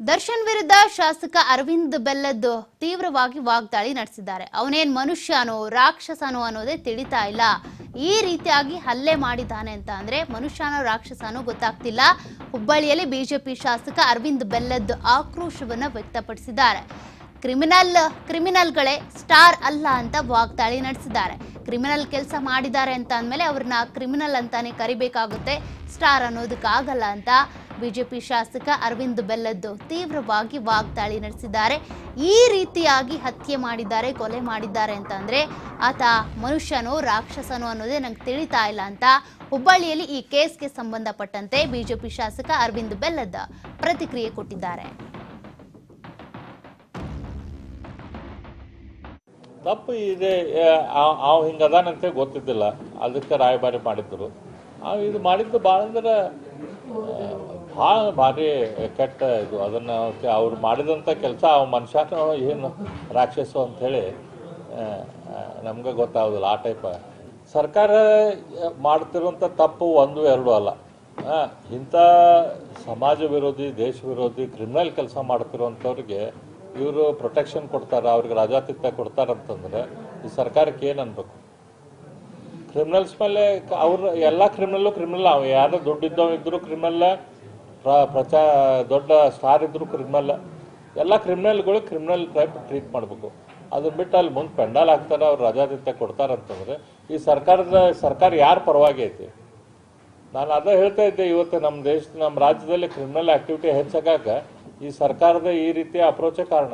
ದರ್ಶನ್ ವಿರುದ್ಧ ಶಾಸಕ ಅರವಿಂದ್ ಬೆಲ್ಲದ್ ತೀವ್ರವಾಗಿ ವಾಗ್ದಾಳಿ ನಡೆಸಿದ್ದಾರೆ. ಅವನೇನ್ ಮನುಷ್ಯನೋ ರಾಕ್ಷಸನೋ ಅನ್ನೋದೇ ತಿಳಿತಾ ಇಲ್ಲ. ಈ ರೀತಿಯಾಗಿ ಹಲ್ಲೆ ಮಾಡಿದ್ದಾನೆ ಅಂತ ಅಂದ್ರೆ ಮನುಷ್ಯನೋ ರಾಕ್ಷಸನೋ ಗೊತ್ತಾಗ್ತಿಲ್ಲ. ಹುಬ್ಬಳ್ಳಿಯಲ್ಲಿ ಶಾಸಕ ಅರವಿಂದ್ ಬೆಲ್ಲದ್ ಆಕ್ರೋಶವನ್ನ ವ್ಯಕ್ತಪಡಿಸಿದ್ದಾರೆ. ಕ್ರಿಮಿನಲ್ಗಳೇ ಸ್ಟಾರ್ ಅಲ್ಲ ಅಂತ ವಾಗ್ದಾಳಿ ನಡೆಸಿದ್ದಾರೆ. ಕ್ರಿಮಿನಲ್ ಕೆಲಸ ಮಾಡಿದ್ದಾರೆ ಅಂತ ಅಂದಮೇಲೆ ಅವ್ರನ್ನ ಕ್ರಿಮಿನಲ್ ಅಂತಾನೆ ಕರಿಬೇಕಾಗುತ್ತೆ, ಸ್ಟಾರ್ ಅನ್ನೋದಕ್ಕಾಗಲ್ಲ ಅಂತ ಬಿಜೆಪಿ ಶಾಸಕ ಅರವಿಂದ್ ಬೆಲ್ಲದ್ ತೀವ್ರವಾಗಿ ವಾಗ್ದಾಳಿ ನಡೆಸಿದ್ದಾರೆ. ಈ ರೀತಿಯಾಗಿ ಹತ್ಯೆ ಮಾಡಿದ್ದಾರೆ, ಕೊಲೆ ಮಾಡಿದ್ದಾರೆ ಅಂತ ಅಂದ್ರೆ ಆತ ಮನುಷ್ಯನೋ ರಾಕ್ಷಸನೋ ಅನ್ನೋದೇ ನಂಗೆ ತಿಳಿತಾ ಇಲ್ಲ ಅಂತ ಹುಬ್ಬಳ್ಳಿಯಲ್ಲಿ ಈ ಕೇಸ್ಗೆ ಸಂಬಂಧಪಟ್ಟಂತೆ ಬಿಜೆಪಿ ಶಾಸಕ ಅರವಿಂದ್ ಬೆಲ್ಲದ್ ಪ್ರತಿಕ್ರಿಯೆ ಕೊಟ್ಟಿದ್ದಾರೆ. ತಪ್ಪು ಇದೆ, ಅವ್ ಹಿಂಗದಾನಂತೆ ಗೊತ್ತಿದ್ದಿಲ್ಲ, ಅದಕ್ಕೆ ರಾಯಭಾರಿ ಮಾಡಿದ್ರು. ಇದು ಮಾಡಿದ್ದು ಭಾಳ ಅಂದ್ರೆ ಭಾಳ ಭಾರಿ ಕೆಟ್ಟ ಇದು. ಅದನ್ನು ಅವ್ರು ಮಾಡಿದಂಥ ಕೆಲಸ ಅವ ಮನುಷ್ಯನ ಏನು ರಾಕ್ಷಸು ಅಂಥೇಳಿ ನಮ್ಗೆ ಗೊತ್ತಾಗೋದಿಲ್ಲ. ಆ ಟೈಪ ಸರ್ಕಾರ ಮಾಡ್ತಿರುವಂಥ ತಪ್ಪು ಒಂದು ಎರಡು ಅಲ್ಲ. ಇಂಥ ಸಮಾಜ ವಿರೋಧಿ, ದೇಶ ವಿರೋಧಿ, ಕ್ರಿಮಿನಲ್ ಕೆಲಸ ಮಾಡ್ತಿರುವಂಥವ್ರಿಗೆ ಇವರು ಪ್ರೊಟೆಕ್ಷನ್ ಕೊಡ್ತಾರೆ, ಅವ್ರಿಗೆ ರಾಜಾತಿಥ್ಯ ಕೊಡ್ತಾರಂತಂದ್ರೆ ಈ ಸರ್ಕಾರಕ್ಕೆ ಏನು ಅನ್ಬೇಕು? ಕ್ರಿಮಿನಲ್ಸ್ ಮೇಲೆ ಅವ್ರು ಎಲ್ಲ ಕ್ರಿಮಿನಲ್ ಅವು ಯಾರು ದುಡ್ಡಿದ್ದವ್ ಇದ್ದರೂ ಕ್ರಿಮಿನಲ್, ದೊಡ್ಡ ಸ್ಟಾರ್ ಇದ್ದರೂ ಕ್ರಿಮಿನಲ್. ಎಲ್ಲ ಕ್ರಿಮಿನಲ್ಗಳು ಕ್ರಿಮಿನಲ್ ಟೈಪ್ ಟ್ರೀಟ್ ಮಾಡಬೇಕು. ಅದನ್ನ ಬಿಟ್ಟು ಅಲ್ಲಿ ಮುಂದೆ ಪೆಂಡಾಲ್ ಹಾಕ್ತಾರೆ, ಅವ್ರು ರಾಜಾತಿಥ್ಯ ಕೊಡ್ತಾರಂತಂದ್ರೆ ಈ ಸರ್ಕಾರ ಯಾರ ಪರವಾಗಿ ಐತಿ? ನಾನು ಅದೇ ಹೇಳ್ತಾ ಇದ್ದೆ, ಇವತ್ತು ನಮ್ಮ ರಾಜ್ಯದಲ್ಲಿ ಕ್ರಿಮಿನಲ್ ಆ್ಯಕ್ಟಿವಿಟಿ ಹೆಚ್ಚಾಗಾಕ ಈ ಸರ್ಕಾರದ ಈ ರೀತಿಯ ಅಪ್ರೋಚೇ ಕಾರಣ.